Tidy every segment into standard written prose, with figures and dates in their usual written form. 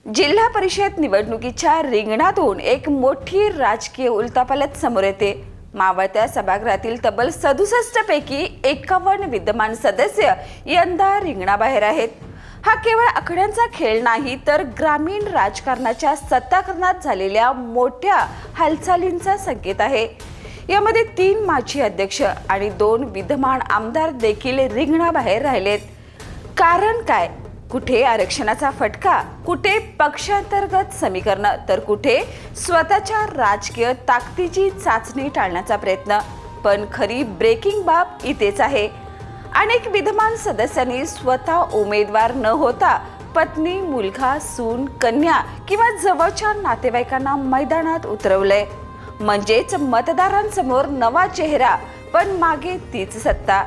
जिल्हा परिषद निवडणुकीच्या रिंगणातून एक मोठी राजकीय उलथापालथ समोर येते। मावळत्या सभागृहातील तब्बल 67 पैकी 51 विद्यमान सदस्य यंदा रिंगणाबाहेर आहेत। हा केवळ आकड्यांचा खेळ नाही, तर ग्रामीण राजकारणाच्या सत्ताकरणात झालेल्या मोठ्या हालचालींचा संकेत आहे। यामध्ये 3 माजी अध्यक्ष आणि 2 विद्यमान आमदार देखील रिंगणाबाहेर राहिलेत। कारण काय? कुठे आरक्षणाचा फटका, कुठे पक्षांतर्गत समीकरण, तर कुठे स्वतःच्या राजकीय ताकदीची चाचणी टाळण्याचा प्रयत्न। पण खरी ब्रेकिंग बाब इथेच आहे। अनेक विद्यमान सदस्यांनी स्वतः उमेदवार न होता पत्नी, मुलगा, सून, कन्या किंवा जवळच्या नातेवाईकांना मैदानात उतरवलंय। म्हणजेच मतदारांसमोर नवा चेहरा, पण मागे तीच सत्ता,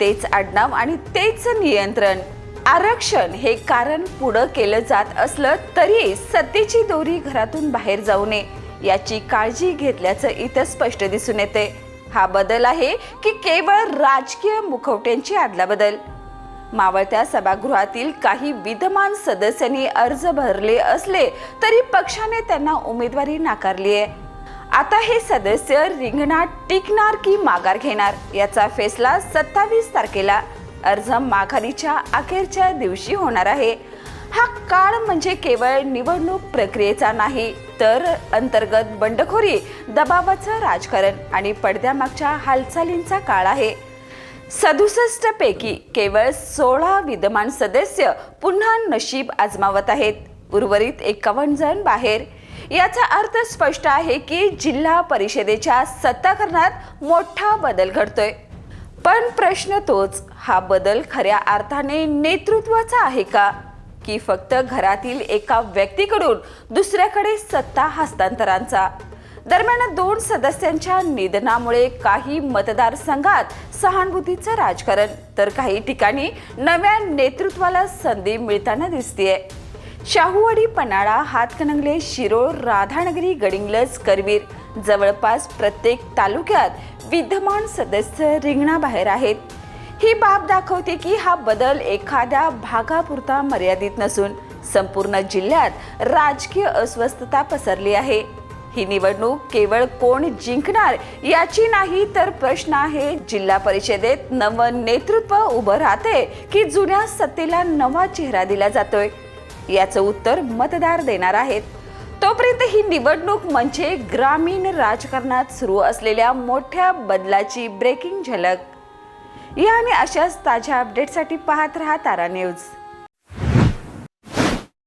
तेच आडनाव आणि तेच नियंत्रण। आरक्षण हे कारण पुढे केलं जात असलं तरी सत्तेची दोरी घरातून बाहेर जाऊ नये याची काळजी घेतल्याचं इथं स्पष्ट दिसून येते। हा बदल आहे की केवळ राजकीय मुखवट्यांची अदलाबदल? मावळत्या सभागृहातील काही विद्यमान सदस्यांनी अर्ज भरले असले तरी पक्षाने त्यांना उमेदवारी नाकारली आहे। आता हे सदस्य रिंगणात टिकणार की माघार घेणार याचा फैसला 27 तारखेला अर्ज माघारीच्या अखेरच्या दिवशी होणार आहे। हा काळ म्हणजे केवळ निवडणूक प्रक्रियेचा नाही, तर अंतर्गत बंडखोरी, दबावाचं राजकारण आणि पडद्यामागच्या हालचालींचा काळ आहे। 67 पैकी केवळ 16 विद्यमान सदस्य पुन्हा नशीब आजमावत आहेत। उर्वरित 51 जण बाहेर। याचा अर्थ स्पष्ट आहे की जिल्हा परिषदेच्या सत्ताकरणात मोठा बदल घडतोय। पण प्रश्न तोच, हा बदल खऱ्या अर्थाने नेतृत्वाचा आहे का, की फक्त घरातील एका व्यक्तीकडून दुसऱ्याकडे सत्ता हस्तांतरांचा? दरम्यान 2 सदस्यांच्या निधनामुळे काही मतदारसंघात सहानुभूतीचं राजकारण, तर काही ठिकाणी नव्या नेतृत्वाला संधी मिळताना दिसतेय। शाहूवाडी, पन्हाळा, हातकणंगले, शिरोळ, राधानगरी, गडिंग्लज, करवीर जवळपास प्रत्येक तालुक्यात विद्यमान सदस्य रिंगणाबाहेर आहेत। ही बाब दाखवते की हा बदल एखाद्या भागापुरता मर्यादित नसून संपूर्ण जिल्ह्यात राजकीय अस्वस्थता पसरली आहे। ही निवडणूक केवळ कोण जिंकणार याची नाही, तर प्रश्न आहे जिल्हा परिषदेत नवं नेतृत्व उभं राहते की जुन्या सत्तेला नवा चेहरा दिला जातोय? याचं उत्तर मतदार देणार आहेत। तोपर्यंत ही निवडणूक म्हणजे ग्रामीण राजकारणात सुरू असलेल्या मोठ्या बदलाची ब्रेकिंग झलक। या आणि अशाच ताज्या अपडेटसाठी पाहत रहा तारा न्यूज।